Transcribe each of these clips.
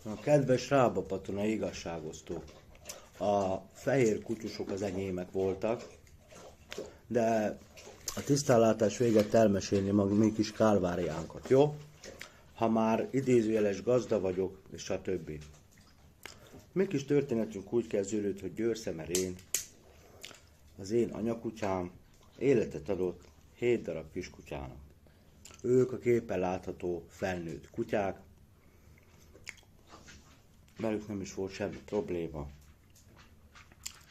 A kedves Rába-Patona igazságosztó. A fehér kutyusok az enyémek voltak, de a tisztánlátás véget elmesélni mag mi kis kálváriánkat, jó? Ha már idézőjeles gazda vagyok, és stb. Mi kis történetünk úgy kezdődött, hogy Győr-Szemerén az én anyakutyám életet adott 7 darab kiskutyának. Ők a képen látható felnőtt kutyák, velük nem is volt semmi probléma.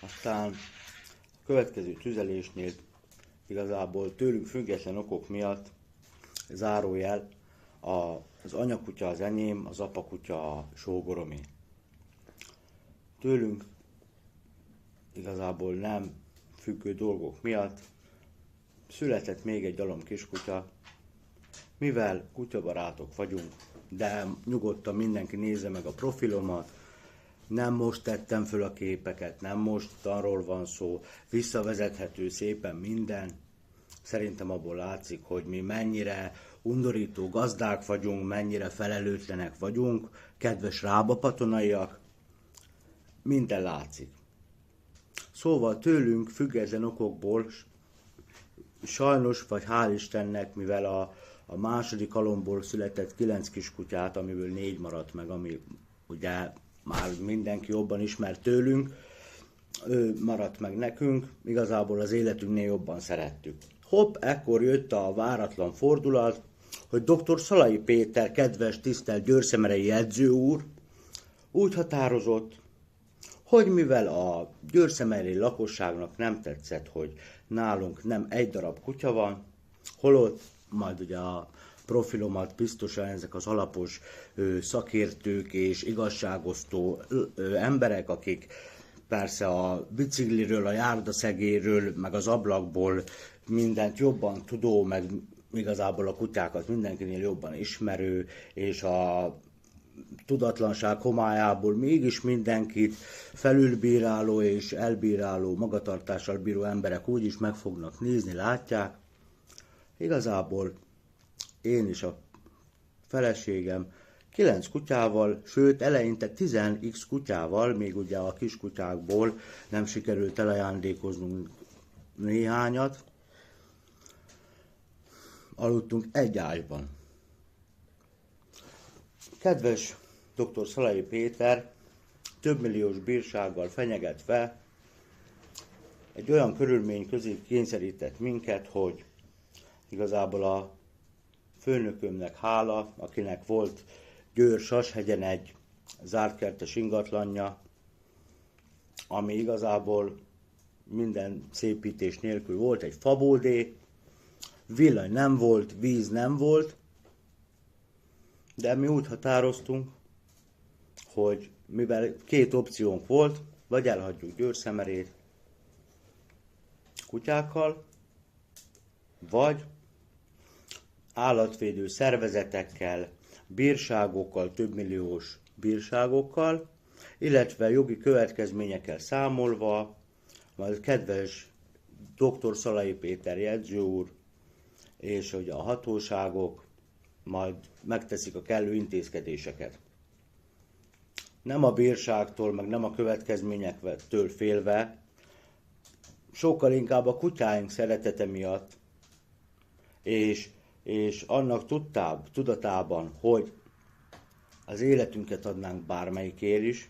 Aztán a következő tüzelésnél igazából tőlünk független okok miatt, zárójel, az anyakutya az enyém, az apakutya a sógoromé. Tőlünk igazából nem függő dolgok miatt született még egy dalom kiskutya, mivel kutyabarátok vagyunk, de nyugodtan mindenki nézze meg a profilomat, nem most tettem föl a képeket, nem most arról van szó, visszavezethető szépen minden. Szerintem abból látszik, hogy mi mennyire undorító gazdák vagyunk, mennyire felelőtlenek vagyunk, kedves Rába-Patonaiak, minden látszik. Szóval tőlünk független okokból sajnos, vagy hál' Istennek, mivel a második alomból született 9 kiskutyát, amiből 4 maradt meg, ami ugye már mindenki jobban ismer tőlünk, maradt meg nekünk, igazából az életünknél jobban szerettük. Hopp, ekkor jött a váratlan fordulat, hogy dr. Szalai Péter, kedves, tisztelt győrszerei edző úr úgy határozott, hogy mivel a győrszemeri lakosságnak nem tetszett, hogy nálunk nem egy darab kutya van, holott majd ugye a profilomat biztosan ezek az alapos szakértők és igazságosztó emberek, akik persze a bicikliről, a járdaszegéről, meg az ablakból mindent jobban tudó, meg igazából a kutyákat mindenkinél jobban ismerő, és a tudatlanság homályából mégis mindenkit felülbíráló és elbíráló, magatartással bíró emberek úgy is meg fognak nézni, látják. Igazából én és a feleségem 9 kutyával, sőt eleinte 10x kutyával, még ugye a kiskutyákból nem sikerült elajándékoznunk néhányat, aludtunk egy ágyban. Kedves dr. Szalai Péter több milliós bírsággal fenyegetve egy olyan körülmény közé kényszerített minket, hogy igazából a főnökömnek hála, akinek volt Győr-Sashegyen egy zártkertes ingatlanja, ami igazából minden szépítés nélkül volt, egy faboldé, villany nem volt, víz nem volt, de mi úgy határoztunk, hogy mivel 2 opciónk volt, vagy elhagyjuk Győr-Szemerét kutyákkal, vagy állatvédő szervezetekkel, bírságokkal, több milliós bírságokkal, illetve jogi következményekkel számolva, majd kedves dr. Szalai Péter jegyző úr, és hogy a hatóságok majd megteszik a kellő intézkedéseket. Nem a bírságtól, meg nem a következményektől félve, sokkal inkább a kutyáink szeretete miatt, és annak tudatában, hogy az életünket adnánk bármelyikért is,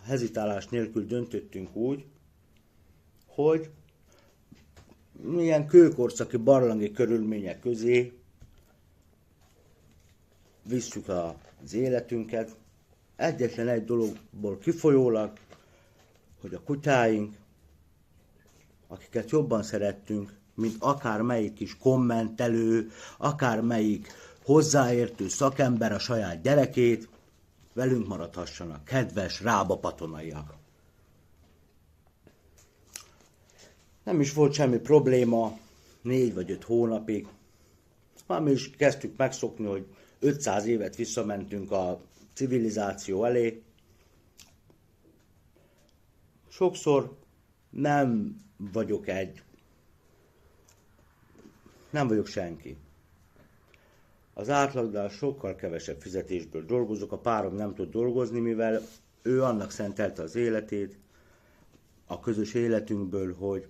hezitálás nélkül döntöttünk úgy, hogy milyen kőkorszaki barlangi körülmények közé visszük az életünket. Egyetlen egy dologból kifolyólag, hogy a kutyáink, akiket jobban szerettünk, mint akármelyik kis kommentelő, akármelyik hozzáértő szakember a saját gyerekét, velünk maradhassanak, kedves Rába-Patonaiak. Nem is volt semmi probléma 4 vagy 5 hónapig. Már mi is kezdtük megszokni, hogy 500 évet visszamentünk a civilizáció elé. Sokszor nem vagyok senki. Az átlagnál sokkal kevesebb fizetésből dolgozok, a párom nem tud dolgozni, mivel ő annak szentelte az életét, a közös életünkből, hogy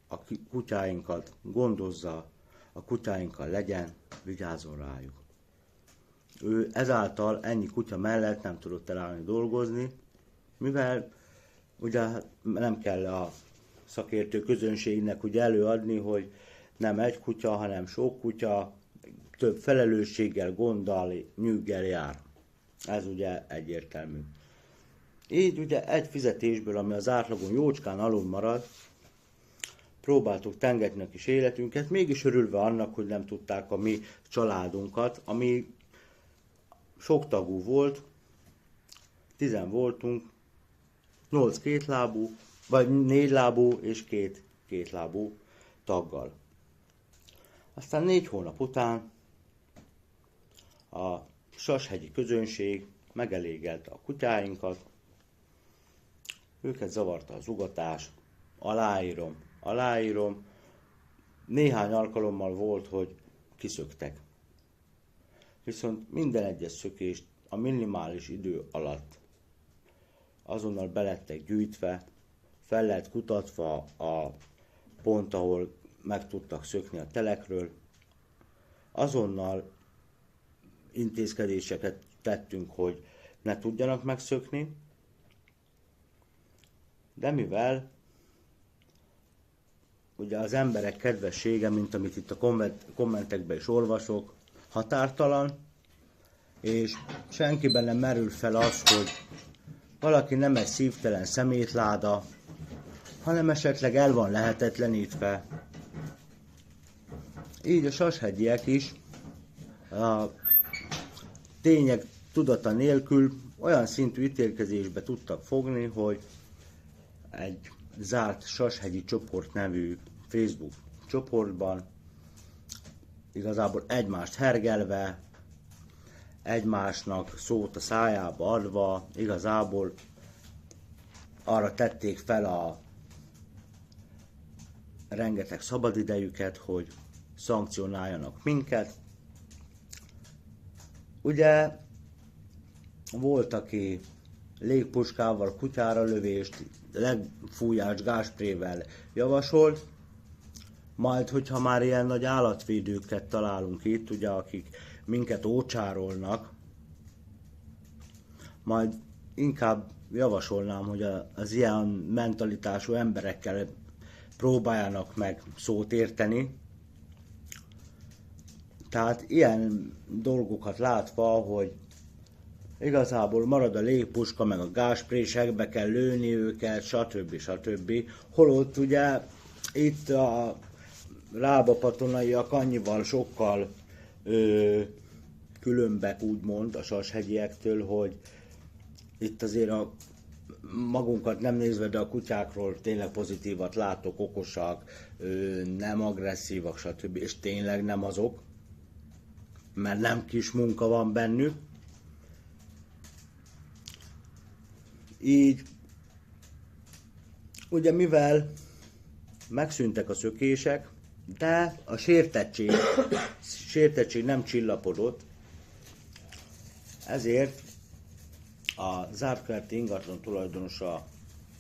a kutyáinkat gondozza, a kutyáinkkal legyen, vigyázzon rájuk. Ő ezáltal ennyi kutya mellett nem tudott elállni dolgozni, mivel ugye nem kell a szakértő közönségnek ugye előadni, hogy nem egy kutya, hanem sok kutya, több felelősséggel, gonddal, nyűggel jár. Ez ugye egyértelmű. Így ugye egy fizetésből, ami az átlagon jócskán alul marad, próbáltuk tengetni a kis életünket, mégis örülve annak, hogy nem tudták a mi családunkat, ami sok tagú volt, 10 voltunk, 8 kétlábú, vagy 4 lábú és 2 kétlábú taggal. Aztán 4 hónap után a Sashegyi közönség megelégelte a kutyáinkat, őket zavarta az ugatás, aláírom, néhány alkalommal volt, hogy kiszöktek. Viszont minden egyes szökést a minimális idő alatt azonnal belettek gyűjtve, fel lett kutatva a pont, ahol meg tudtak szökni a telekről. Azonnal intézkedéseket tettünk, hogy ne tudjanak megszökni, de mivel ugye az emberek kedvessége, mint amit itt a kommentekben is olvasok, határtalan, és senkiben nem merül fel az, hogy valaki nem egy szívtelen szemétláda, hanem esetleg el van lehetetlenítve. Így a sashegyiek is a tények tudata nélkül olyan szintű ítélkezésbe tudtak fogni, hogy egy zárt Sashegyi csoport nevű Facebook csoportban igazából egymást hergelve, egymásnak szót a szájába adva, igazából arra tették fel a rengeteg szabadidejüket, hogy szankcionáljanak minket. Ugye volt, aki légpuskával, kutyára lövést, legfújás gásprével javasolt, majd, hogyha már ilyen nagy állatvédőket találunk itt, ugye, akik minket ócsárolnak, majd inkább javasolnám, hogy az ilyen mentalitású emberekkel próbáljanak meg szót érteni. Tehát ilyen dolgokat látva, hogy igazából marad a légpuska, meg a gázsprésekbe kell lőni őket, stb. Holott ugye itt a rábapatonaiak annyival sokkal különbek úgymond a sashegyiektől, hogy itt azért a magunkat nem nézve, de a kutyákról tényleg pozitívat látok, okosak, nem agresszívak, stb. És tényleg nem azok, mert nem kis munka van bennük. Így, ugye mivel megszűntek a szökések, de a sértettség nem csillapodott, ezért a zártkerti ingatlan tulajdonosa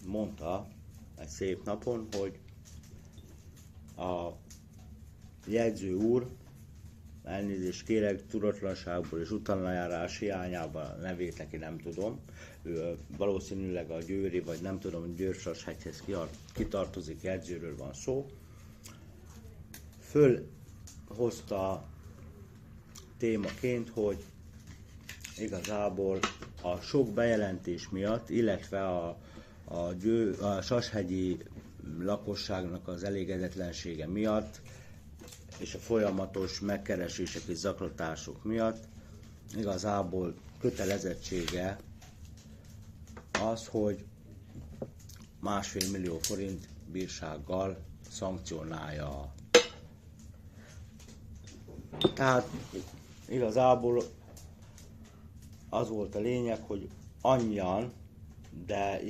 mondta egy szép napon, hogy a jegyző úr, elnézést kérek, tudatlanságból és utánajárás hiányában a nevét neki nem tudom, ő valószínűleg a győri, vagy nem tudom, hogy Győr-Sashegyhez kitartozik jegyzőről van szó, fölhozta témaként, hogy igazából a sok bejelentés miatt, illetve a sashegyi lakosságnak az elégedetlensége miatt, és a folyamatos megkeresések és zaklatások miatt igazából kötelezettsége az, hogy 1,5 millió forint bírsággal szankcionálja. Tehát igazából az volt a lényeg, hogy annyian, de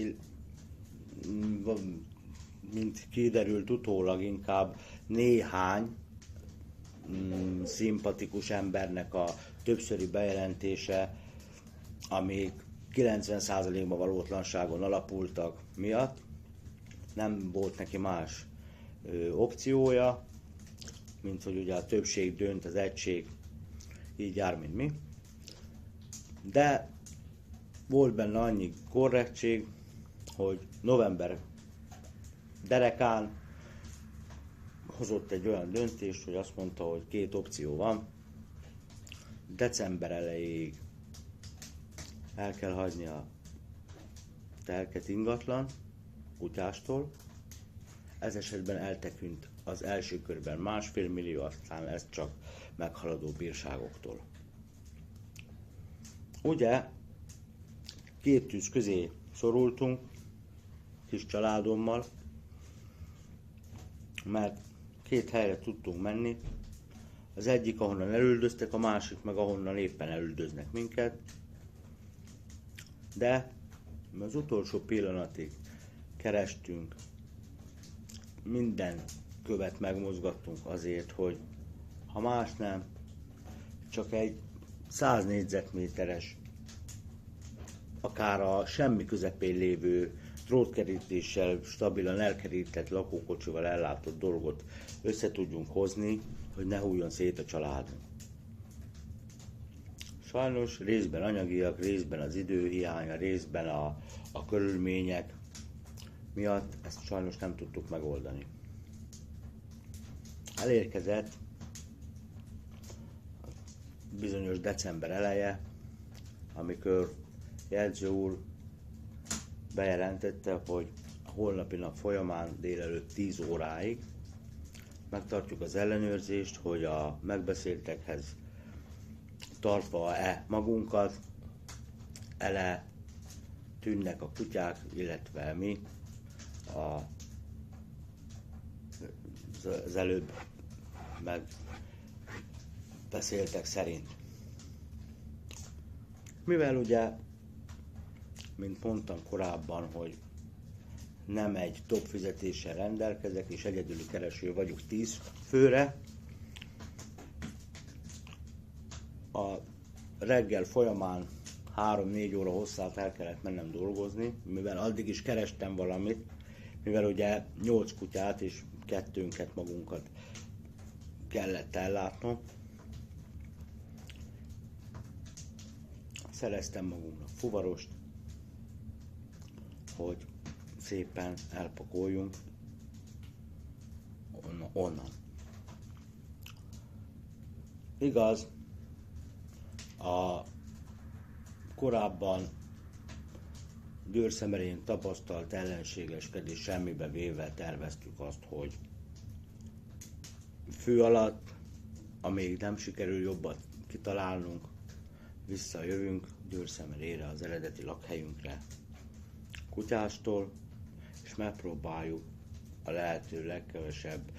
mint kiderült utólag inkább néhány szimpatikus embernek a többszöri bejelentése, amik 90%-ban valótlanságon alapultak miatt nem volt neki más opciója, mint hogy ugye a többség dönt, az egység így jár, mint mi. De volt benne annyi korrektség, hogy november derekán hozott egy olyan döntést, hogy azt mondta, hogy két opció van. December elejéig el kell hagyni a telket ingatlan kutyástól. Ez esetben eltekint az első körben 1,5 millió, aztán ez csak meghaladó bírságoktól. Ugye két tűz közé szorultunk kis családommal, mert két helyre tudtunk menni. Az egyik, ahonnan elüldöztek, a másik meg ahonnan éppen elüldöznek minket. De az utolsó pillanatig kerestünk, minden követ megmozgattunk azért, hogy ha más nem, csak egy 100 négyzetméteres, akár a semmi közepén lévő drótkerítéssel, stabilan elkerített lakókocsival ellátott dolgot össze tudjunk hozni, hogy ne hulljon szét a családunk. Sajnos részben anyagiak, részben az időhiánya, részben a körülmények miatt ezt sajnos nem tudtuk megoldani. Elérkezett bizonyos december eleje, amikor jegyző úr bejelentette, hogy a holnapi nap folyamán délelőtt 10 óráig megtartjuk az ellenőrzést, hogy a megbeszéltekhez tartva-e magunkat, ele tűnnek a kutyák, illetve mi az előbb megbeszéltek szerint. Mivel ugye, mint mondtam korábban, hogy nem egy top fizetéssel rendelkezek, és egyedüli kereső vagyok 10 főre, a reggel folyamán 3-4 óra hosszát el kellett mennem dolgozni, mivel addig is kerestem valamit, mivel ugye 8 kutyát és 2-nket magunkat kellett ellátnom. Szereztem magunknak fuvarost, hogy szépen elpakoljunk onnan. Igaz, a korábban Győr-Szemerén tapasztalt ellenségeskedés semmibe véve terveztük azt, hogy fő alatt, amíg nem sikerül jobbat kitalálnunk, visszajövünk Győr-Szemerére, az eredeti lakhelyünkre kutyástól, és megpróbáljuk a lehető legkevesebb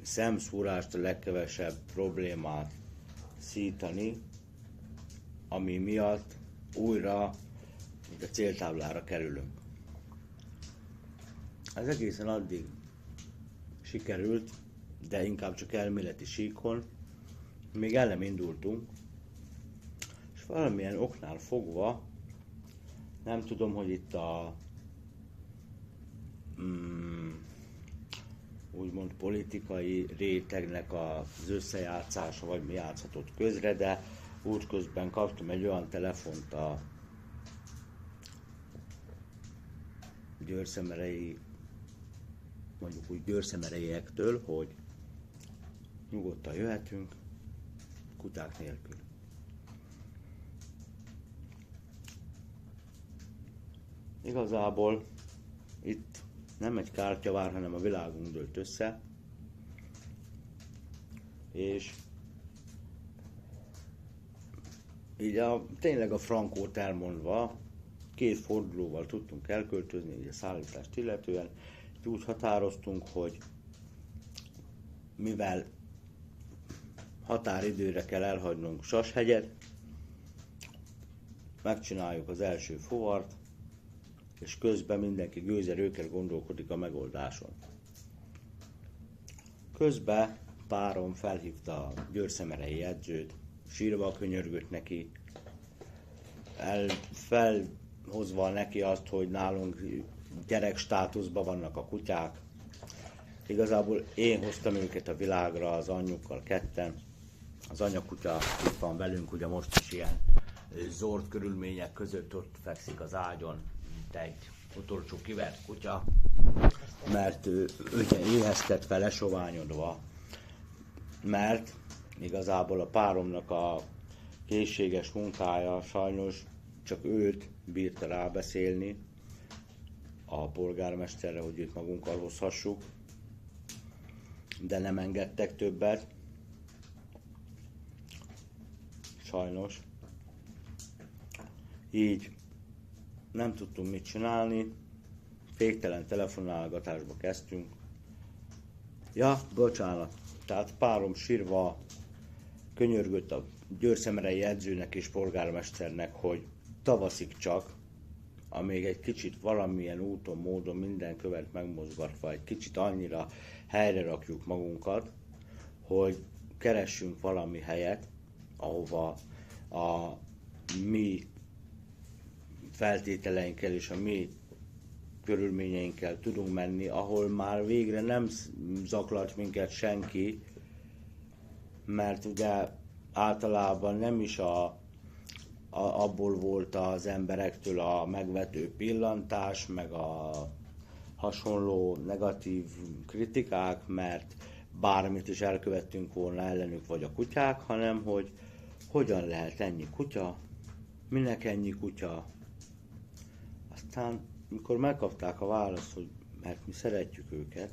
szemszúrást, a legkevesebb problémát szítani, ami miatt újra a céltáblára kerülünk. Ez egészen addig sikerült, de inkább csak elméleti síkon, még el nem indultunk, és valamilyen oknál fogva, nem tudom, hogy itt a úgymond politikai rétegnek az összejátszása, vagy mi játszhatott közre, de útközben kaptam egy olyan telefont a győrszemerei, mondjuk úgy győrszemereiektől, hogy nyugodtan jöhetünk, kutyák nélkül. Igazából itt nem egy kártyavár, hanem a világunk dőlt össze, és így tényleg a frankót elmondva, 2 fordulóval tudtunk elköltözni, így a szállítást illetően, úgy határoztunk, hogy mivel határidőre kell elhagynunk Sashegyet, megcsináljuk az első fuvart, és közben mindenki gőzerőkkel gondolkodik a megoldáson. Közben párom felhívta a győrszemerei edzőt, sírva könyörgött neki, felhozva neki azt, hogy nálunk gyerek státuszban vannak a kutyák. Igazából én hoztam őket a világra az anyjukkal ketten. Az anyakutya itt van velünk, ugye most is ilyen zord körülmények között ott fekszik az ágyon, mint egy utolsó kivert kutya, mert ő éheztetve, lesoványodva, mert igazából a páromnak a készséges munkája sajnos csak őt bírta rábeszélni a polgármesterre, hogy őt magunkkal hozhassuk, de nem engedtek többet, sajnos. Így nem tudtunk mit csinálni, féktelen telefonálgatásba kezdtünk. Ja, bocsánat, tehát párom sírva könyörgött a győrszemerei edzőnek és polgármesternek, hogy tavaszig csak, amíg egy kicsit valamilyen úton, módon minden követ megmozgatva, egy kicsit annyira helyre rakjuk magunkat, hogy keressünk valami helyet, ahova a mi feltételeinkkel és a mi körülményeinkkel tudunk menni, ahol már végre nem zaklat minket senki, mert ugye általában nem is abból volt az emberektől a megvető pillantás, meg a hasonló negatív kritikák, mert bármit is elkövettünk volna ellenük vagy a kutyák, hanem hogy hogyan lehet ennyi kutya, minek ennyi kutya. Aztán, mikor megkapták a választ, hogy mert mi szeretjük őket,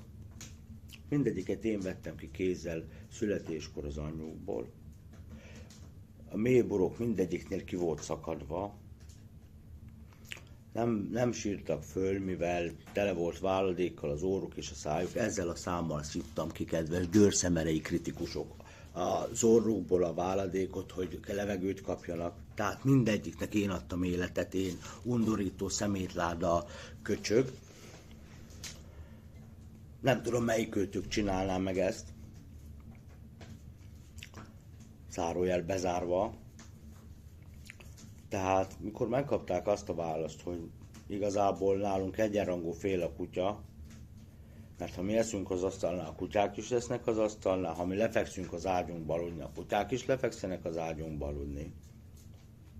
mindegyiket én vettem ki kézzel születéskor az anyjukból. A mélyborok mindegyiknél ki volt szakadva. Nem sírtak föl, mivel tele volt váladékkal az óruk és a szájuk. Ezzel a számmal szittam ki, kedves győrszemerei kritikusok, az orrukból a váladékot, hogy levegőt kapjanak. Tehát mindegyiknek én adtam életet, én undorító szemétláda köcsög. Nem tudom, melyik őtök csinálná meg ezt. Zárójel bezárva. Tehát, mikor megkapták azt a választ, hogy igazából nálunk egyenrangú fél a kutya, mert ha mi eszünk az asztalnál, a kutyák is lesznek az asztalnál, ha mi lefekszünk az ágyunkba aludni, a kutyák is lefekszenek az ágyunkba aludni.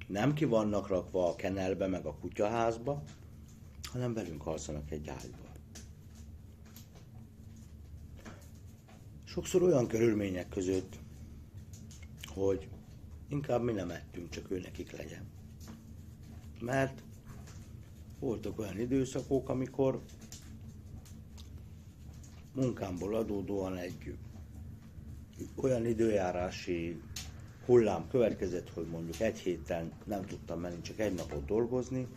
Nem ki vannak rakva a kennelbe, meg a kutyaházba, hanem velünk alszanak egy ágyba. Sokszor olyan körülmények között, hogy inkább mi nem ettünk, csak ő nekik legyen. Mert voltak olyan időszakok, amikor munkámból adódóan egy olyan időjárási hullám következett, hogy mondjuk egy héten nem tudtam menni, csak egy napot dolgozni,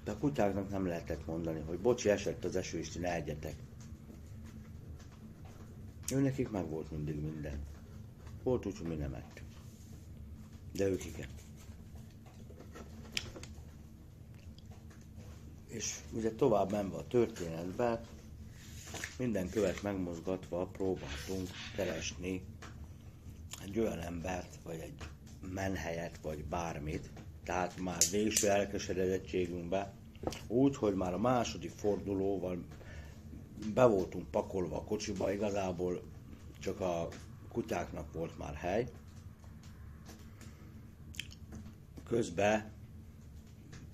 de a kutyáknak nem lehetett mondani, hogy bocsi, esett az eső, és ti ne egyetek. Ő nekik meg volt mindig minden. Volt úgy, hogy mi nem ettünk. De ők igen. És ugye tovább menve a történetbe, minden követ megmozgatva próbáltunk keresni egy olyan embert, vagy egy menhelyet, vagy bármit. Tehát már végső elkeseredettségünkbe, úgy, hogy már a második fordulóval be voltunk pakolva a kocsiba, igazából csak a kutyáknak volt már hely. Közben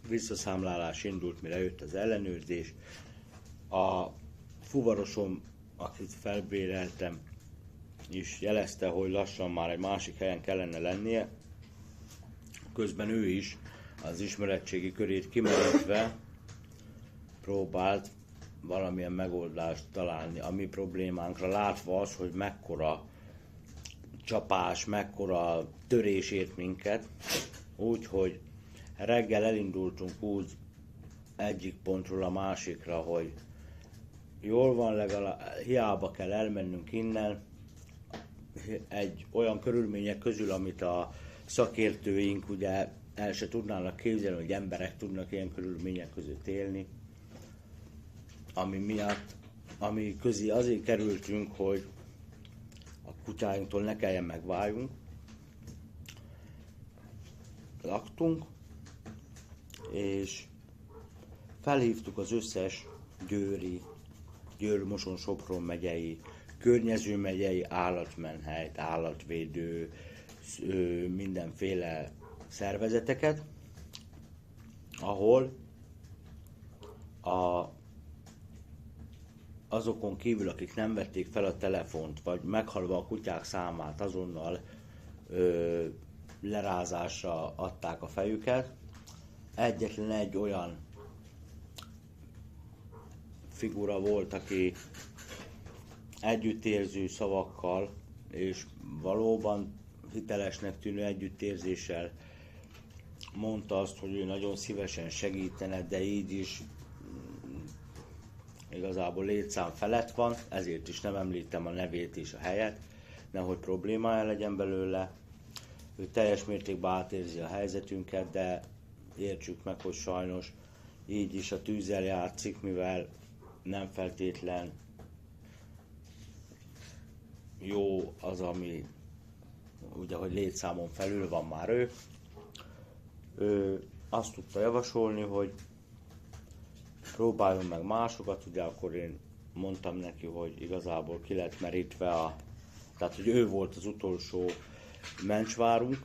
visszaszámlálás indult, mire jött az ellenőrzés. A fuvarosom, akit felbéreltem, is jelezte, hogy lassan már egy másik helyen kellene lennie. Közben ő is az ismeretségi körét kimerítve próbált valamilyen megoldást találni a mi problémánkra, látva az, hogy mekkora csapás, mekkora törés ért minket. Úgyhogy reggel elindultunk úgy egyik pontról a másikra, hogy jól van, legalább hiába kell elmennünk innen, egy olyan körülmények közül, amit a szakértőink ugye el se tudnának képzelni, hogy emberek tudnak ilyen körülmények között élni, ami közé azért kerültünk, hogy a kutyáinktól ne kelljen megváljunk. Laktunk, és felhívtuk az összes győri, Győr-Moson-Sopron megyei, környező megyei állatmenhelyt, állatvédő, mindenféle szervezeteket, ahol azokon kívül, akik nem vették fel a telefont, vagy meghalva a kutyák számát, azonnal lerázásra adták a fejüket. Egyetlen egy olyan figura volt, aki együttérző szavakkal és valóban hitelesnek tűnő együttérzéssel mondta azt, hogy ő nagyon szívesen segítene, de így is igazából létszám felett van, ezért is nem említem a nevét és a helyet, nehogy problémája legyen belőle. Ő teljes mértékben átérzi a helyzetünket, de értsük meg, hogy sajnos így is a tűzzel játszik, mivel nem feltétlen jó az, ami ugye, hogy létszámon felül van már ő. Ő azt tudta javasolni, hogy próbáljon meg másokat, ugye akkor én mondtam neki, hogy igazából ki lett merítve tehát hogy ő volt az utolsó mencsvárunk.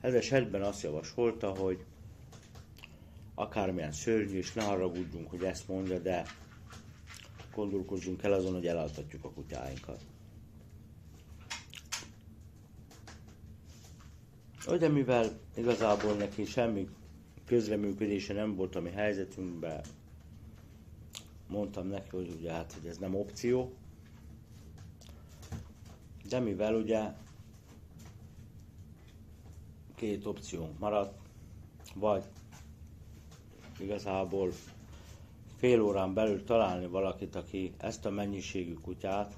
Ez esetben azt javasolta, hogy akármilyen szörnyű, és ne haragudjunk, hogy ezt mondja, de gondolkozzunk el azon, hogy elaltatjuk a kutyáinkat. De mivel igazából neki semmi közreműködése nem volt a mi helyzetünkben, mondtam neki, hogy ugye hogy ez nem opció, de mivel ugye két opciónk maradt, vagy igazából fél órán belül találni valakit, aki ezt a mennyiségű kutyát,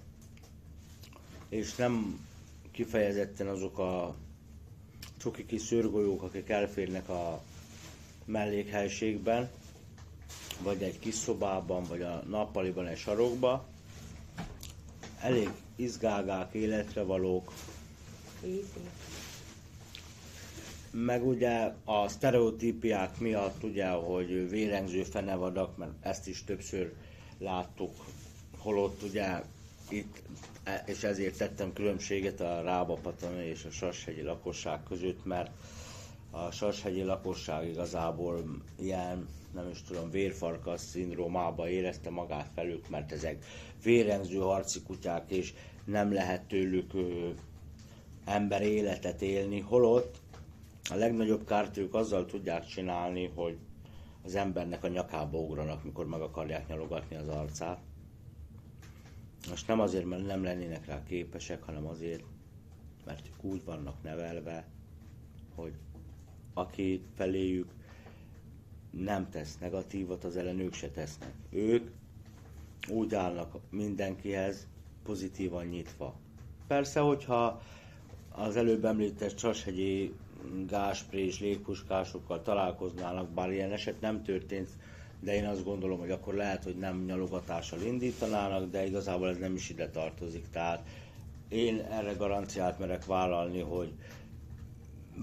és nem kifejezetten azok a cuki kis szőrgolyók, akik elférnek a mellékhelyiségben, vagy egy kis szobában, vagy a nappaliban egy sarokba, elég izgágák, életre valók, meg ugye a sztereotípiák miatt ugye, hogy vérengző fenevadak, mert ezt is többször láttuk, holott ugye itt, és ezért tettem különbséget a Rába-Patona és a Sashegyi lakosság között, mert a Sashegyi lakosság igazából ilyen, nem is tudom, vérfarkas szindrómába érezte magát felük, mert ezek vérengző harci kutyák, és nem lehet tőlük ember életet élni, holott a legnagyobb kárt ők azzal tudják csinálni, hogy az embernek a nyakába ugranak, mikor meg akarják nyalogatni az arcát. Most nem azért, mert nem lennének rá képesek, hanem azért, mert ők úgy vannak nevelve, hogy aki feléjük nem tesz negatívat, az ellen ők se tesznek. Ők úgy állnak mindenkihez pozitívan nyitva. Persze, hogyha az előbb említett Sashegyi gázsprés, légpuskásokkal találkoznának, bár ilyen eset nem történt, de én azt gondolom, hogy akkor lehet, hogy nem nyalogatással indítanának, de igazából ez nem is ide tartozik. Tehát én erre garanciát merek vállalni, hogy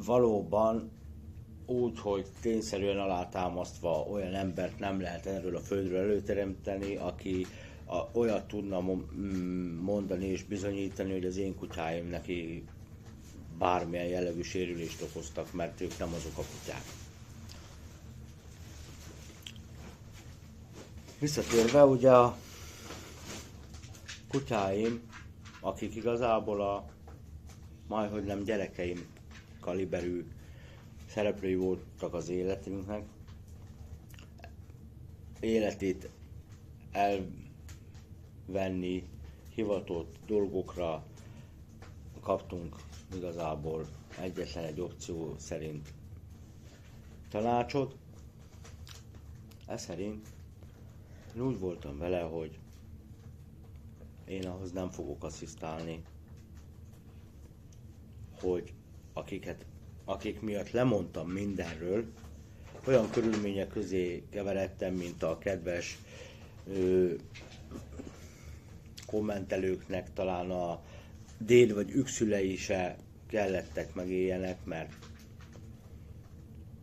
valóban úgy, hogy tényszerűen alátámasztva olyan embert nem lehet erről a földről előteremteni, aki olyat tudna mondani és bizonyítani, hogy az én kutyáim neki bármilyen jellegű sérülést okoztak, mert ők nem azok a kutyák. Visszatérve, ugye a kutyáim, akik igazából majdhogy nem gyerekeim kaliberű szereplői voltak az életünknek, életét elvenni hivatott dolgokra kaptunk igazából egyetlen egy opció szerint tanácsot. Ez szerint én úgy voltam vele, hogy én ahhoz nem fogok asszisztálni, hogy akik miatt lemondtam mindenről, olyan körülmények közé keveredtem, mint a kedves kommentelőknek talán a déd vagy ükszülei se kellettek meg éljenek, mert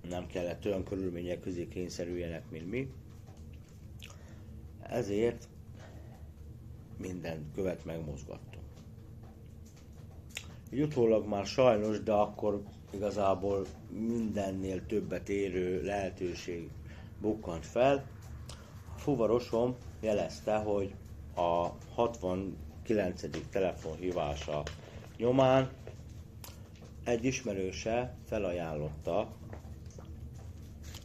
nem kellett olyan körülmények közé kényszerüljenek, mint mi. Ezért minden követ megmozgattunk. Így utólag már sajnos, de akkor igazából mindennél többet érő lehetőség bukkant fel. A fuvarosom jelezte, hogy a 69. telefonhívása nyomán egy ismerőse felajánlotta,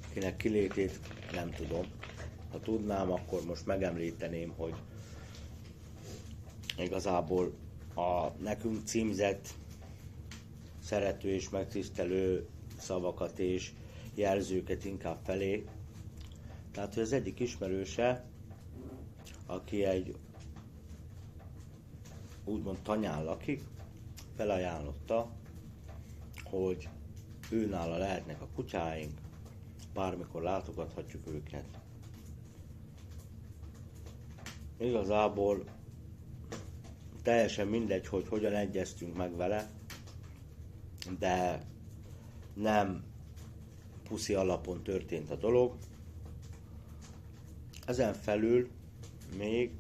akinek kilétét nem tudom. Ha tudnám, akkor most megemlíteném, hogy igazából a nekünk címzett szerető és megtisztelő szavakat és jelzőket inkább felé. Tehát, hogy az egyik ismerőse, aki egy úgymond tanyán lakik, felajánlotta, hogy őnála lehetnek a kutyáink, bármikor látogathatjuk őket. Igazából teljesen mindegy, hogy hogyan egyeztünk meg vele, de nem puszi alapon történt a dolog. Ezen felül még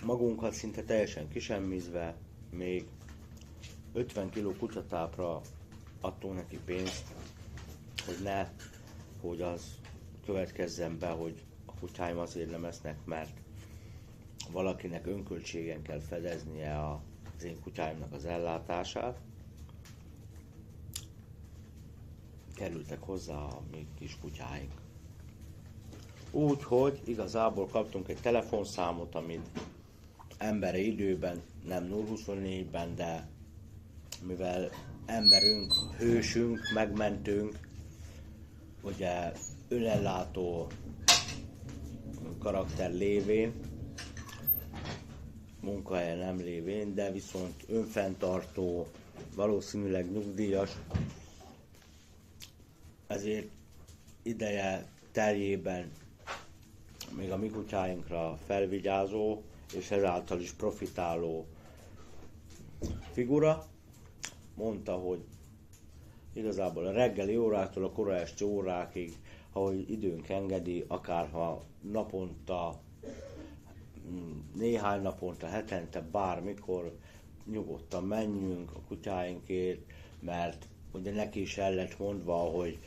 magunkat szinte teljesen kisemmizve, még 50 kg kutyatápra adtunk neki pénzt, hogy az következzen be, hogy a kutyáim azért nem esznek, mert valakinek önköltségen kell fedeznie az én kutyáimnak az ellátását. Kerültek hozzá a mi kis kutyáink. Úgyhogy igazából kaptunk egy telefonszámot, amit emberi időben, nem 0-24-ben, de mivel emberünk, hősünk, megmentőnk, ugye önellátó karakter lévén, munkahelye nem lévén, de viszont önfenntartó, valószínűleg nyugdíjas, ezért ideje teljében még a mi kutyáinkra felvigyázó és ezáltal is profitáló figura mondta, hogy igazából a reggeli óráktól a kora esti órákig, ahogy időnk engedi, akárha naponta, néhány naponta, hetente, bármikor nyugodtan menjünk a kutyáinkért, mert ugye neki is el lett mondva, hogy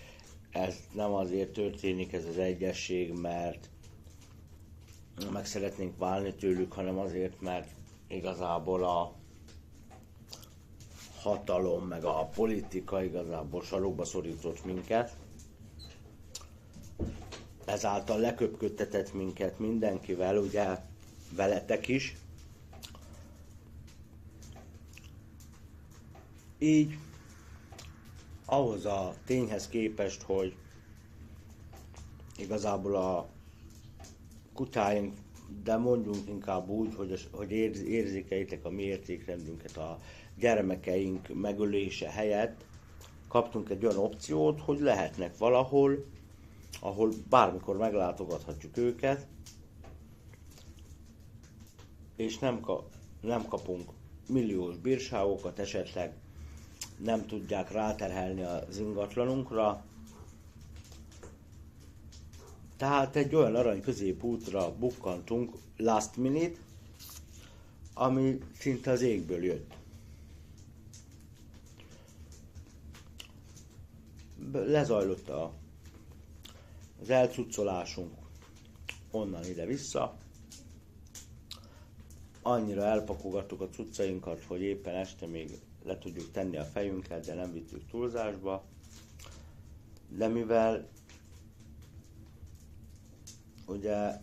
ez nem azért történik ez az egyesség, mert meg szeretnénk válni tőlük, hanem azért, mert igazából a hatalom, meg a politika igazából sarokba szorított minket. Ezáltal leköpködtetett minket mindenkivel, ugye veletek is. Így ahhoz a tényhez képest, hogy igazából a kutyáink, de mondjunk inkább úgy, hogy érzékeljétek a mi értékrendünket, a gyermekeink megölése helyett kaptunk egy olyan opciót, hogy lehetnek valahol, ahol bármikor meglátogathatjuk őket, és nem kapunk milliós bírságokat, esetleg nem tudják ráterhelni az ingatlanunkra. Tehát egy olyan arany középútra bukkantunk last minute, ami szinte az égből jött. Lezajlott az elcuccolásunk onnan ide-vissza. Annyira elpakogattuk a cuccainkat, hogy éppen este még le tudjuk tenni a fejünket, de nem vittük túlzásba. De mivel ugye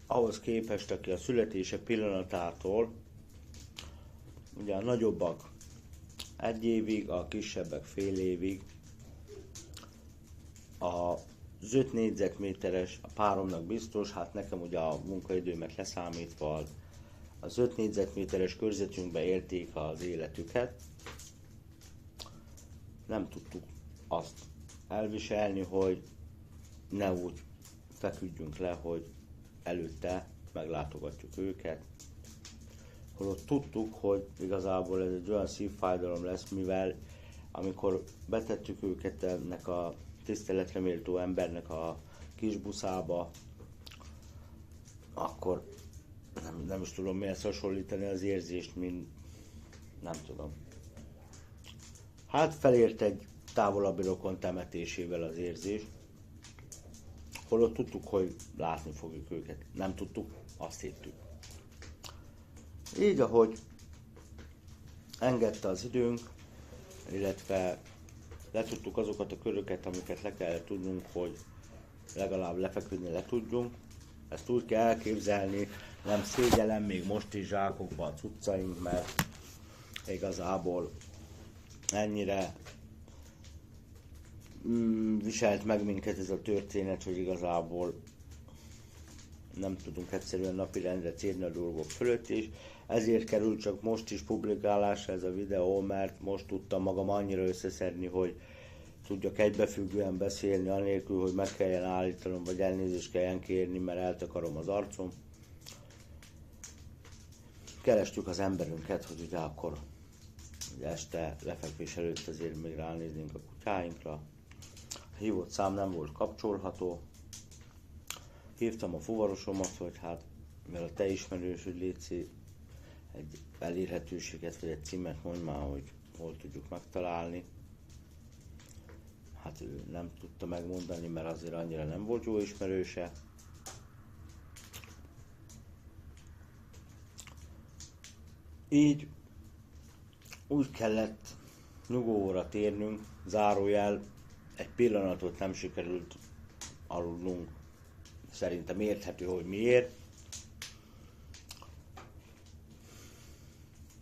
ahhoz képest, aki a születése pillanatától, ugye a nagyobbak 1 évig, a kisebbek fél évig, az 5 négyzetméteres, a páromnak biztos, hát nekem ugye a munkaidőmet leszámítva az 5 négyzetméteres körzetünkbe élték az életüket. Nem tudtuk azt elviselni, hogy ne úgy feküdjünk le, hogy előtte meglátogatjuk őket, Holott tudtuk, hogy igazából ez egy olyan szívfájdalom lesz, mivel amikor betettük őket ennek a tiszteletre méltó embernek a kis buszába, akkor nem is tudom mihez hasonlítani az érzést, mint nem tudom. Hát felért egy távolabbi rokon temetésével az érzés. Holott tudtuk, hogy látni fogjuk őket. Nem tudtuk, azt hittük. Így, ahogy engedte az időnk, illetve letudtuk azokat a köröket, amiket le kellett tudnunk, hogy legalább lefeküdni le tudjunk. Ezt úgy kell elképzelni, nem szégyellem még most is zsákokba a cuccaink, mert igazából ennyire viselt meg minket ez a történet, hogy igazából nem tudunk egyszerűen napirendre térni a dolgok fölött is. Ezért kerül csak most is publikálásra ez a videó, mert most tudtam magam annyira összeszedni, hogy tudjak egybefüggően beszélni, anélkül, hogy meg kelljen állítanom, vagy elnézést kelljen kérni, mert eltakarom az arcom. Kerestük az emberünket, hogy ugye akkor ugye este lefekvés előtt azért még ránéznénk a kutyáinkra. A hívott szám nem volt kapcsolható. Hívtam a fuvarosomat, hogy hát, mivel a te ismerős, hogy létszi egy elérhetőséget, vagy egy címet mondj már, hogy hol tudjuk megtalálni. Hát ő nem tudta megmondani, mert azért annyira nem volt jó ismerőse. Így úgy kellett nyugovóra térnünk, zárójel, egy pillanatot nem sikerült aludnunk. Szerintem érthető, hogy miért.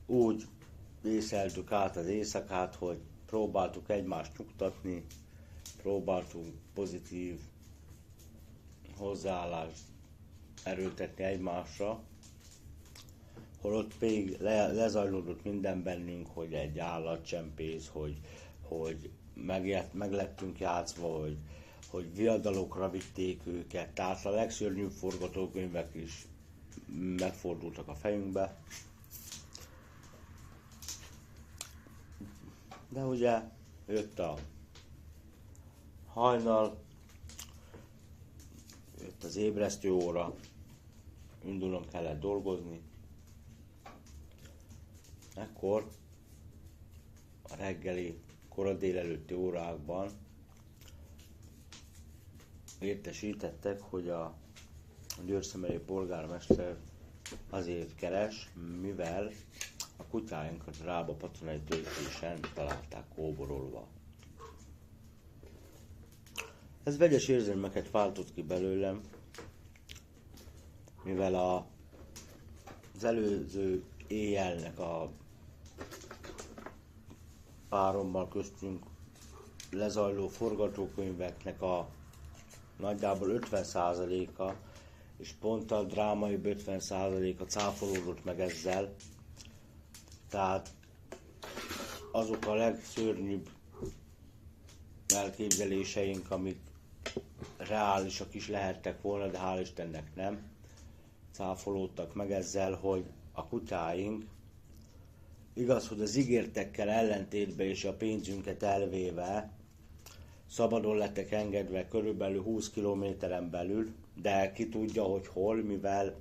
Úgy vészeltük át az éjszakát, hogy próbáltuk egymást nyugtatni, próbáltunk pozitív hozzáállást erőltetni egymásra, holott még lezajlódott minden bennünk, hogy egy állatcsempész, hogy meg lettünk játszva, hogy viadalokra vitték őket, tehát a legszörnyűbb forgatókönyvek is megfordultak a fejünkbe. De ugye jött a hajnal, jött az ébresztő óra, indulnom kellett dolgozni. Ekkor a reggeli, kora délelőtti órákban értesítettek, hogy a Győrszemeri polgármester azért keres, mivel a kutyáinkat Rába Patonai töltésen találták kóborolva. Ez vegyes érzelmeket váltott ki belőlem, mivel az előző éjjelnek a párommal köztünk lezajló forgatókönyveknek a nagyjából 50%-a, és pont a drámai 50%-a cáfolódott meg ezzel. Tehát azok a legszörnyűbb elképzeléseink, amik reálisak is lehettek volna, de hál' Istennek nem, cáfolódtak meg ezzel, hogy a kutyáink, igaz, hogy az ígértekkel ellentétben és a pénzünket elvéve szabadon lettek engedve körülbelül 20 kilométeren belül, de ki tudja, hogy hol, mivel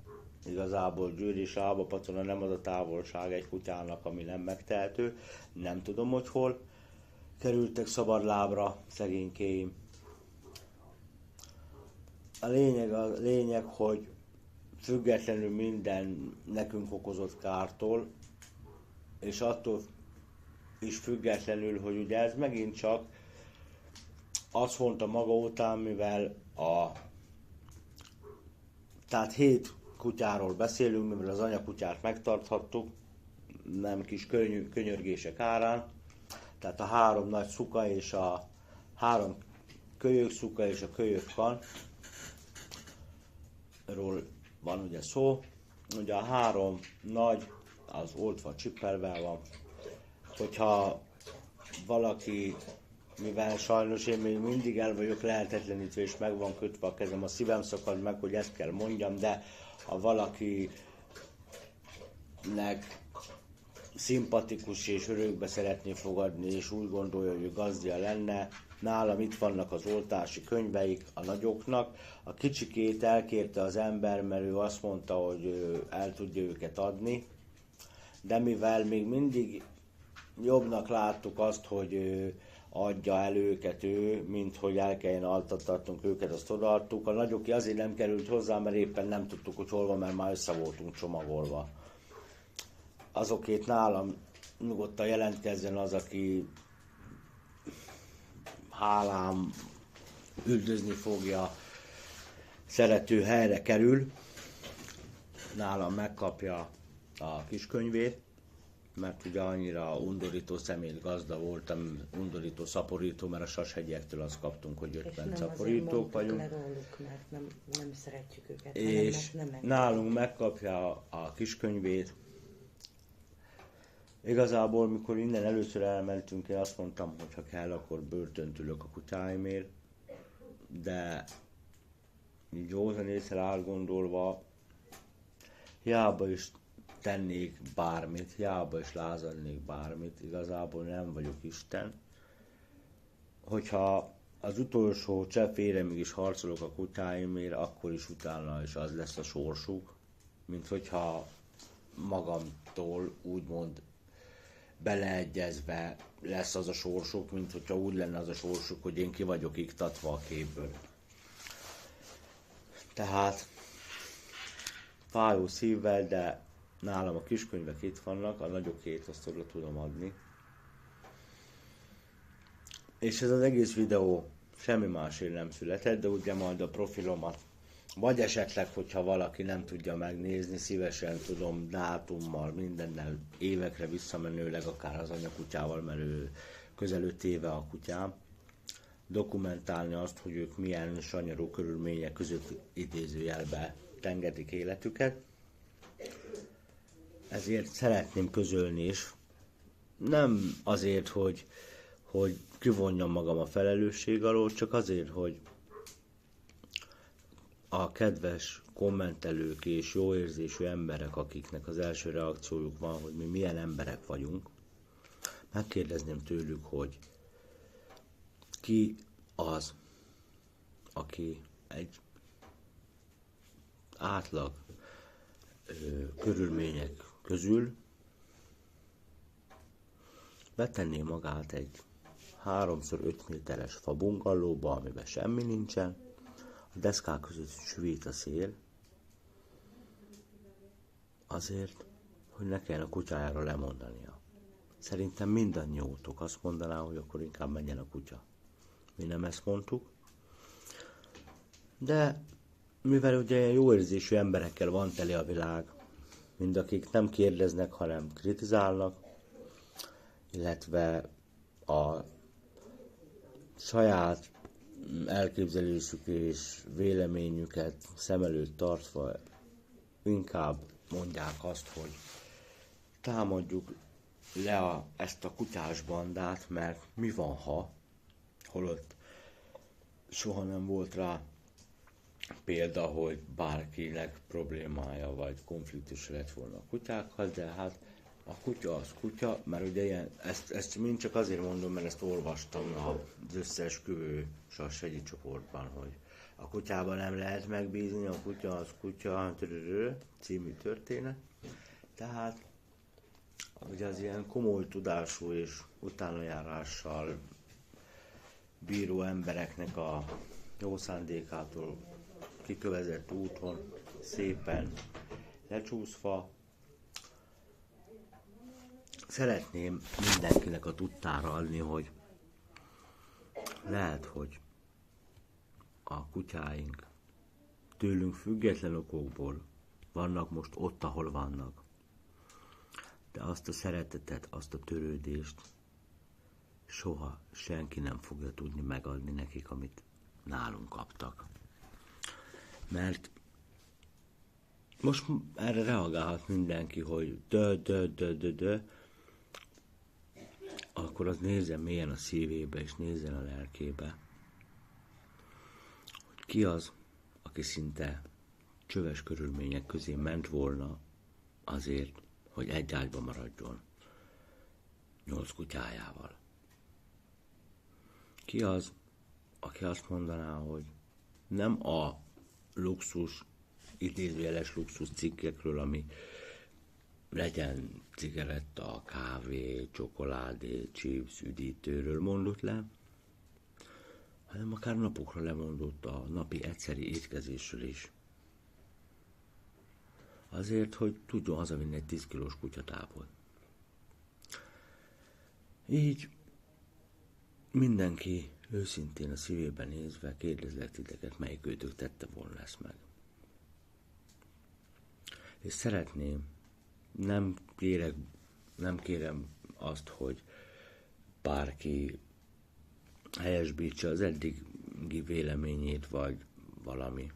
igazából Győr és Rába Patona nem az a távolság egy kutyának, ami nem megtehető. Nem tudom, hogy hol kerültek szabadlábra szegénykéim. A lényeg, hogy függetlenül minden nekünk okozott kártól, és attól is függetlenül, hogy ugye ez megint csak azt mondta maga után, mivel tehát 7 kutyáról beszélünk, mivel az anyakutyát megtarthattuk, nem kis könyörgések árán, tehát a 3 nagy szuka és a 3 kölyök szuka és a kölyök kan, ról van ugye szó, ugye a 3 nagy az oltva csippelve van, hogyha valaki, mivel sajnos én még mindig el vagyok lehetetlenítve és meg van kötve a kezem, a szívem szakad meg, hogy ezt kell mondjam, de ha valaki szimpatikus és örökbe szeretné fogadni, és úgy gondolja, hogy ő gazdia lenne. Nálam itt vannak az oltási könyveik a nagyoknak. A kicsikét elkérte az ember, mert ő azt mondta, hogy ő el tudja őket adni. De mivel még mindig jobbnak láttuk azt, hogy ő adja el őket mint hogy el kelljen altatnunk őket, azt odaadtuk. A nagyoki azért nem került hozzá, mert éppen nem tudtuk, hogy hol van, mert már össze voltunk csomagolva. Azokét nálam nyugodtan jelentkezzen az, aki hálám üldözni fogja, szerető helyre kerül, nálam megkapja a kiskönyvét, mert ugye annyira undorító szemét gazda voltam, undorító szaporító, mert a Sashegyektől azt kaptunk, hogy 50 szaporítók vagyunk. És róluk, mert nem szeretjük őket, és nem nálunk megkapja a kiskönyvét. Igazából, mikor innen először elmentünk, én azt mondtam, hogy ha kell, akkor börtönt ülök a kutyáimért, de így józan észre átgondolva, hiába is tennék bármit, hiába is lázadnék bármit, igazából nem vagyok Isten. Hogyha az utolsó cseppéremig is harcolok a kutyáimért, akkor is utána is az lesz a sorsuk, mint hogyha magamtól úgymond beleegyezve lesz az a sorsuk, mint hogyha úgy lenne az a sorsuk, hogy én ki vagyok iktatva a képből. Tehát fájó szívvel, de nálam a kiskönyvek itt vannak, a nagyokét azt oda tudom adni. És ez az egész videó semmi másért nem született, de ugye majd a profilomat, vagy esetleg, hogyha valaki nem tudja megnézni, szívesen tudom dátummal, mindennel évekre visszamenőleg, akár az anyakutyával, mert ő közel 5 éve a kutyám, dokumentálni azt, hogy ők milyen sanyarú körülmények között idézőjelbe tengetik életüket. Ezért szeretném közölni is, nem azért, hogy kivonjam magam a felelősség alól, csak azért, hogy a kedves kommentelők és jó érzésű emberek, akiknek az első reakciójuk van, hogy mi milyen emberek vagyunk, megkérdezném tőlük, hogy ki az, aki egy átlag körülmények közül betenné magát egy 3x5 méteres fabungallóba, amiben semmi nincsen, a deszkák között süvít a szél, azért, hogy ne kelljen a kutyájára lemondania. Szerintem mindannyiótok azt mondaná, hogy akkor inkább menjen a kutya. Mi nem ezt mondtuk, de mivel ugye jó érzésű emberekkel van teli a világ, mind akik nem kérdeznek, hanem kritizálnak, illetve a saját elképzelésük és véleményüket szem előtt tartva inkább mondják azt, hogy támadjuk le ezt a kutyás bandát, mert mi van, ha, holott soha nem volt rá példa, hogy bárkinek problémája vagy konfliktus lett volna a kutyákkal, de hát a kutya az kutya, mert ugye ilyen, ezt mind csak azért mondom, mert ezt olvastam az összeesküvő Sashegyi csoportban, hogy a kutyában nem lehet megbízni, a kutya az kutya, című történet. Tehát ugye az ilyen komoly tudású és utánajárással bíró embereknek a jó szándékától kikövezett úton szépen lecsúszva szeretném mindenkinek a tudtára adni, hogy lehet, hogy a kutyáink tőlünk független okokból vannak most ott, ahol vannak. De azt a szeretetet, azt a törődést soha senki nem fogja tudni megadni nekik, amit nálunk kaptak. Mert most erre reagálhat mindenki, hogy de, akkor az nézzen mélyen a szívébe, és nézzen a lelkébe, hogy ki az, aki szinte csöves körülmények közé ment volna azért, hogy egy ágyban maradjon 8 kutyájával. Ki az, aki azt mondaná, hogy nem a luxus, idézőjeles luxus cikkekről, ami legyen cigaretta, kávé, csokoládé, chips, üdítőről mondott le, hanem akár napokra lemondott a napi egyszeri étkezésről is. Azért, hogy tudjon hazavinni egy 10 kilós kutyatápot. Így mindenki őszintén a szívében nézve kérdezlek titeket, melyik őtök tette volna ezt meg. És szeretném, nem kérem azt, hogy bárki helyesbítse az eddigi véleményét, vagy valami.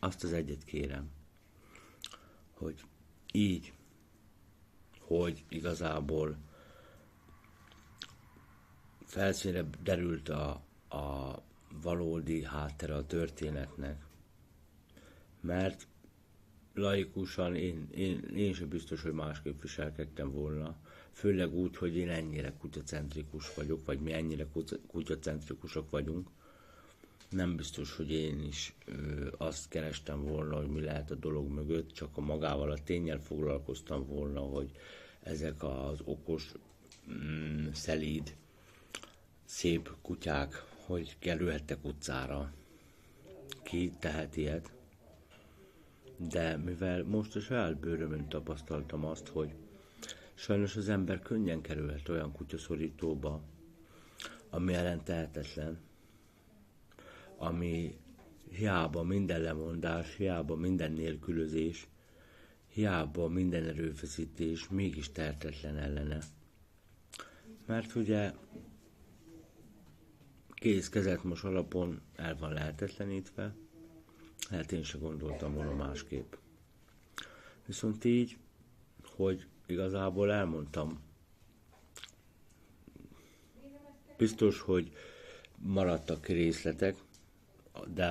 Azt az egyet kérem, hogy így, hogy igazából felszínre derült a valódi háttere a történetnek, mert laikusan én sem biztos, hogy másképp viselkedtem volna, főleg úgy, hogy én ennyire kutyacentrikus vagyok, vagy mi ennyire kutyacentrikusok vagyunk. Nem biztos, hogy én is azt kerestem volna, hogy mi lehet a dolog mögött, csak a magával, a ténnyel foglalkoztam volna, hogy ezek az okos, szelíd, szép kutyák, hogy kerülhettek utcára. Ki tehet ilyet? De mivel most a saját bőrömön tapasztaltam azt, hogy sajnos az ember könnyen kerülhet olyan kutyaszorítóba, ami ellen tehetetlen, ami hiába minden lemondás, hiába minden nélkülözés, hiába minden erőfeszítés, mégis tehetetlen ellene. Mert ugye kéz kezet alapon el van lehetetlenítve, hát én se gondoltam volna másképp. Viszont így, hogy igazából elmondtam, biztos, hogy maradtak részletek, de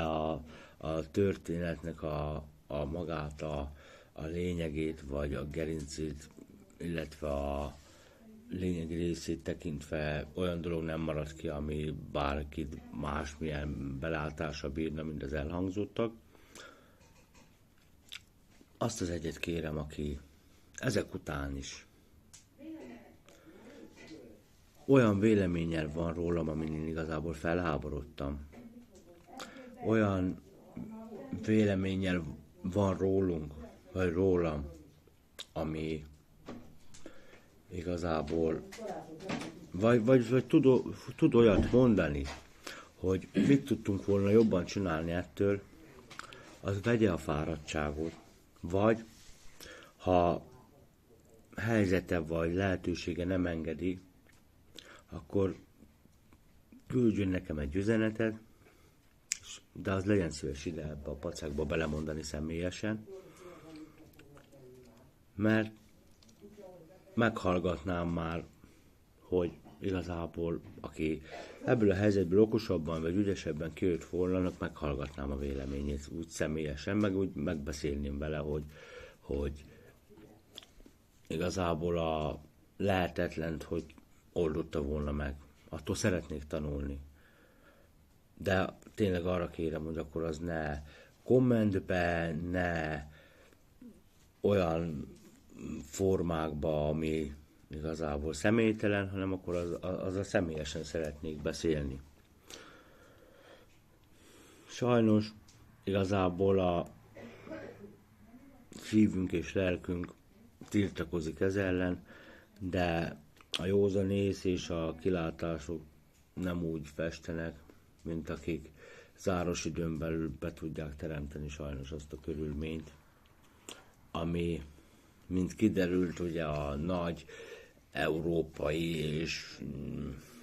a történetnek a magát, a lényegét, vagy a gerincét, illetve a lényegi részét tekintve olyan dolog nem marad ki, ami bárkit másmilyen belátása bírna, mint az elhangzottak. Azt az egyet kérem, aki ezek után is olyan véleménnyel van rólam, amin én igazából felháborodtam. Olyan véleménnyel van rólunk, vagy rólam, ami igazából, vagy tud olyat mondani, hogy mit tudtunk volna jobban csinálni ettől, az vegye a fáradtságot, vagy ha helyzete vagy lehetősége nem engedi, akkor küldjön nekem egy üzenetet, de az legyen szíves ide ebbe a pacákba belemondani személyesen, mert meghallgatnám már, hogy igazából aki ebből a helyzetből okosabban vagy ügyesebben kijött volna, annak meghallgatnám a véleményét úgy személyesen, meg úgy megbeszélném vele, hogy igazából a lehetetlent, hogy oldotta volna meg. Attól szeretnék tanulni. De tényleg arra kérem, hogy akkor az ne kommentbe, ne olyan formákba, ami igazából személytelen, hanem akkor az a személyesen szeretnék beszélni. Sajnos igazából a szívünk és lelkünk tiltakozik ez ellen, de a józanész és a kilátások nem úgy festenek, mint akik záros időn belül be tudják teremteni sajnos azt a körülményt, ami, mint kiderült, ugye a nagy európai és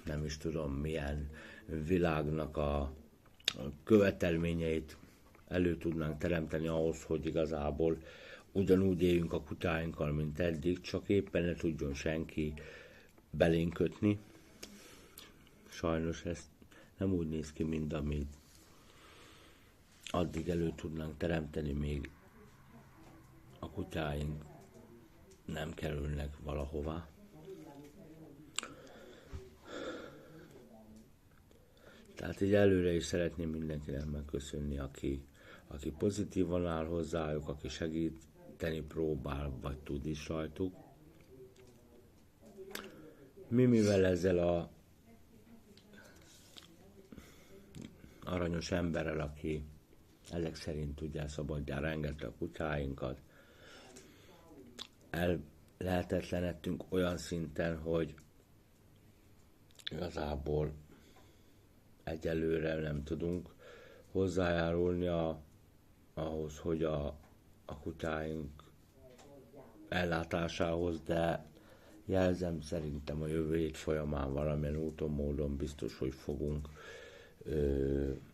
nem is tudom milyen világnak a követelményeit elő tudnánk teremteni ahhoz, hogy igazából ugyanúgy éljünk a kutyáinkkal, mint eddig, csak éppen ne tudjon senki belénk kötni. Sajnos ez nem úgy néz ki, mint amit addig elő tudnánk teremteni még a kutyáink nem kerülnek valahová. Tehát így előre is szeretném mindenkinek megköszönni, aki pozitívan áll hozzájuk, aki segíteni próbál, vagy tud is rajtuk. Mivel ezzel a aranyos emberrel, aki ezek szerint ugye szabadjára engedte a kutyáinkat, lehetetlenedtünk olyan szinten, hogy igazából egyelőre nem tudunk hozzájárulni ahhoz, hogy a kutyáink ellátásához, de jelzem, szerintem a jövő hét folyamán valamilyen úton, módon biztos, hogy fogunk,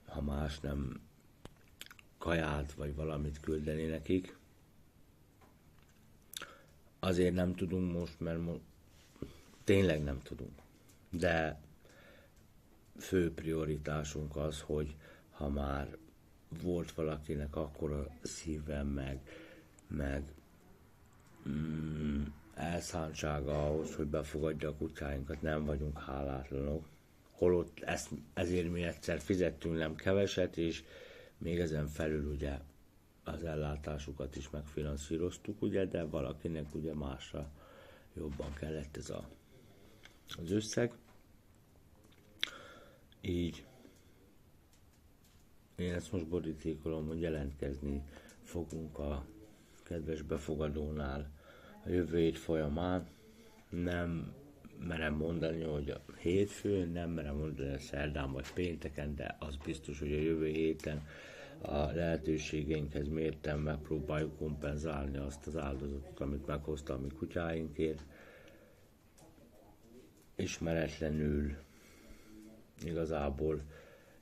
ha más nem, kaját vagy valamit küldeni nekik. Azért nem tudunk most, mert tényleg nem tudunk. De fő prioritásunk az, hogy ha már volt valakinek akkora szívem meg elszántsága ahhoz, hogy befogadja a kutyáinkat, nem vagyunk hálátlanok. Holott ezért mi egyszer fizettünk nem keveset, és még ezen felül ugye az ellátásukat is megfinanszíroztuk, ugye, de valakinek ugye másra jobban kellett ez az összeg. Így én ezt most borítékolom, hogy jelentkezni fogunk a kedves befogadónál a jövő hét folyamán. Nem merem mondani, hogy a hétfőn, nem merem mondani a szerdán vagy pénteken, de az biztos, hogy a jövő héten a lehetőségeinkhez mérten megpróbáljuk kompenzálni azt az áldozatot, amit meghozta a mi kutyáinkért. Ismeretlenül, igazából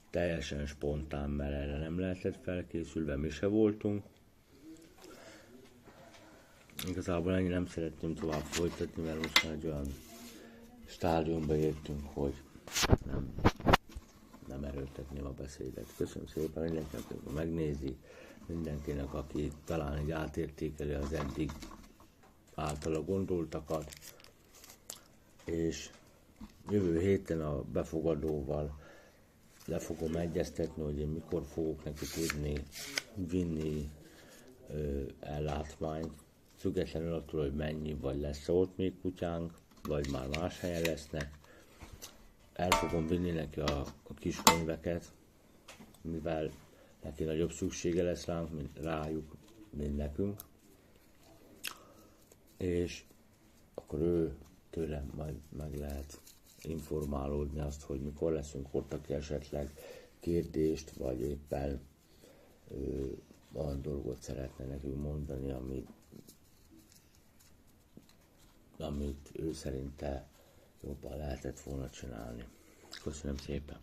teljesen spontán, mert erre nem lehetett felkészülve, mi se voltunk. Igazából ennyi, nem szeretném tovább folytatni, mert most már egy olyan stádiumba értünk, hogy nem erőltetném a beszédet. Köszönöm szépen mindenkinek, aki megnézi, mindenkinek, aki talán így átértékeli az eddig általa gondoltakat, és jövő héten a befogadóval le fogom egyeztetni, hogy én mikor fogok neki tudni vinni ellátmányt, függetlenül attól, hogy mennyi, vagy lesz ott még kutyánk, vagy már más helyen lesznek. El fogom vinni neki a kis könyveket, mivel neki nagyobb szüksége lesz rájuk, mint nekünk. És akkor ő tőlem majd meg lehet informálódni azt, hogy mikor leszünk ott, aki esetleg kérdést, vagy éppen olyan dolgot szeretne nekünk mondani, amit ő szerinte jobban lehetett volna csinálni. Köszönöm szépen!